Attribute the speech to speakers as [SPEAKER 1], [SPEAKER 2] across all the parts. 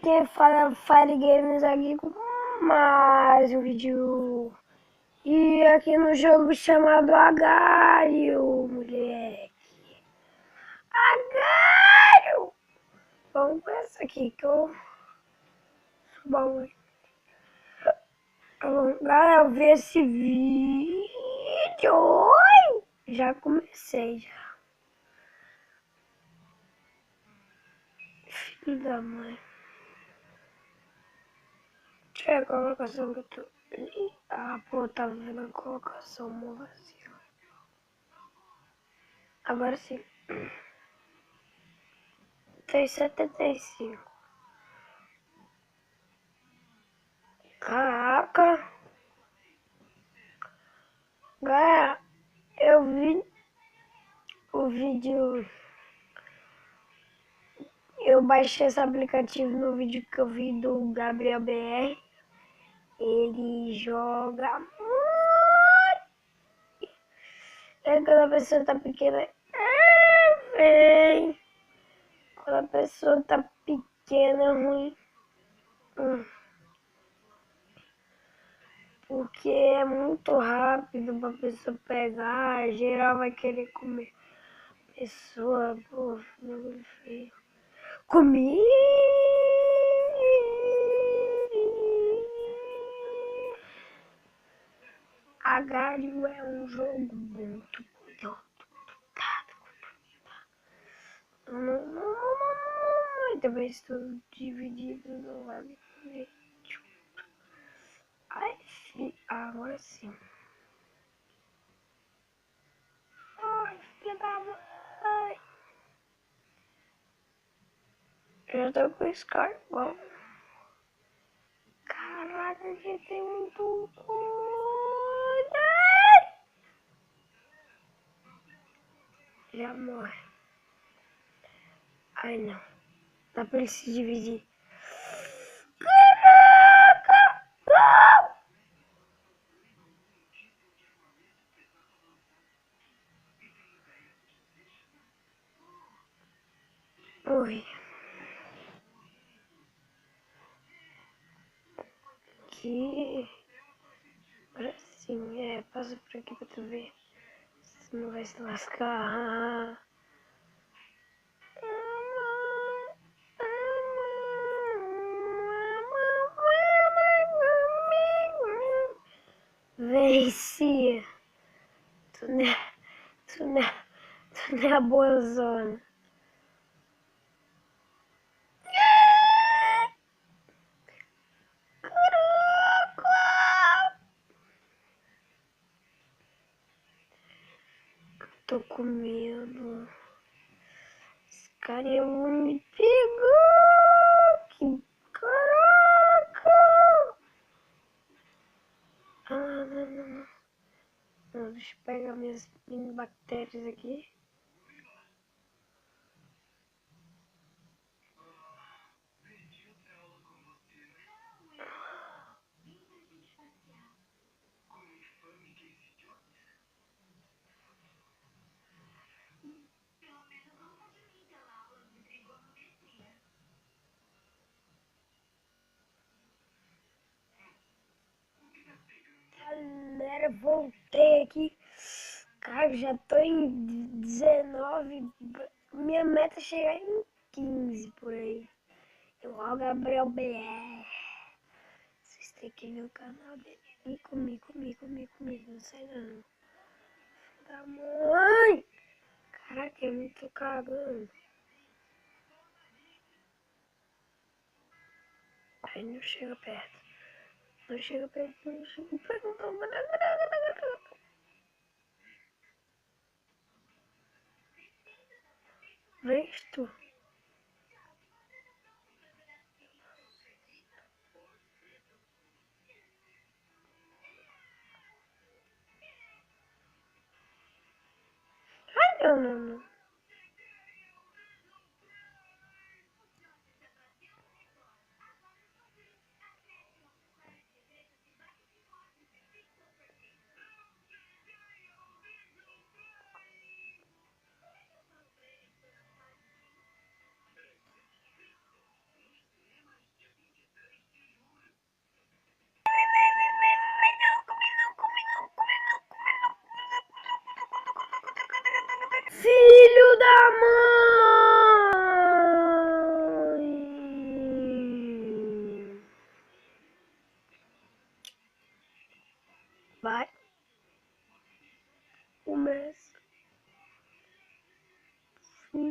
[SPEAKER 1] Quem fala Fire Games aqui com mais um vídeo. E aqui no jogo chamado Agario, moleque. Agario! Vamos com essa aqui que eu sou bom. Galera, eu vi esse vídeo. Oi! Já comecei já. Filho da mãe. Deixa eu ver a colocação que eu tô. Ah, pô, tava vendo a colocação, mola assim, ó. Agora sim. 3,75. Caraca. Galera, eu vi o vídeo. Eu baixei esse aplicativo no vídeo que eu vi do Gabriel BR. Ele joga muito. É quando a pessoa tá pequena. Vem. Quando a pessoa tá pequena é ruim. Porque é muito rápido pra pessoa pegar. Geral vai querer comer. Pessoa, pô, bagulho feio. Comi. Agario é um jogo muito complicado. Também estou dividido no lado. Ai, agora sim. Ai, filha da mãe. Já tô com o Scar bom. Caraca, aqui tem muito coisa. Já morre. Ai, não. Dá pra ele se dividir. Caraca! Morri. Aqui. Agora sim, passa por aqui pra tu ver. Você não vai se lascar. Venci. Tu não é, tu não é, tu não é a boa zona. Tô com medo. Esse cara me pegou. Que caraca. Ah, não. Não, deixa eu pegar minhas mini bactérias aqui. Galera, voltei aqui. Cara, já tô em 19. Minha meta é chegar em 15 por aí. Eu, ó, Gabriel BR. Vocês têm que ver o canal dele. E comigo. Não sei não. Da mãe! Caraca, é muito cagando. Aí não chega perto. Não chega perto. Vês tu? Ai, não.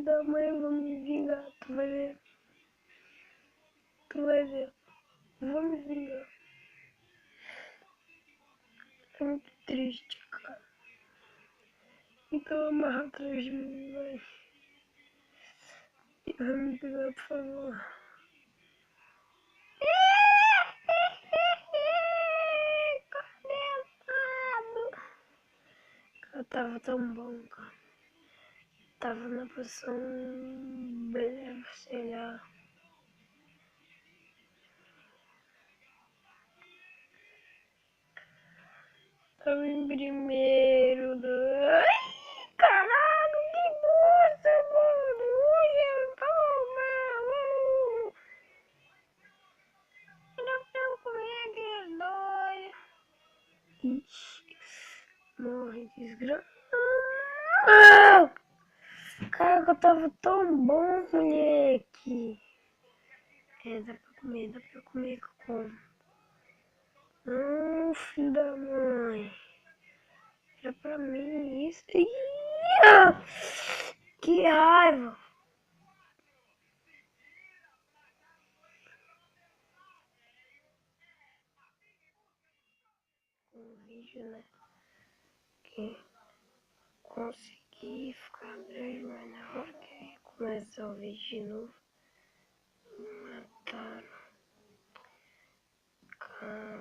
[SPEAKER 1] da mãe, eu vou me vingar, tu vai ver. Tu vai ver. Vou me vingar. É muito triste, cara. Então amarra atrás de mim, vai. E vai me pegar, por favor. Condenado. Cara, tava tão bom, cara. Tava na posição breve, sei lá. Tava em primeiro do... Ai, caralho, que bosta, mano. Hoje eu tô, mano. Não tenho comigo que dói. Ixi, morre, desgraça. Cara, eu tava tão bom, moleque. É, dá pra comer como? Filho da mãe. Era pra mim isso. Ih, que raiva. Um vídeo, né? Que consegui ficar grande, mas na hora que começar o vídeo de novo, mataram. Cara.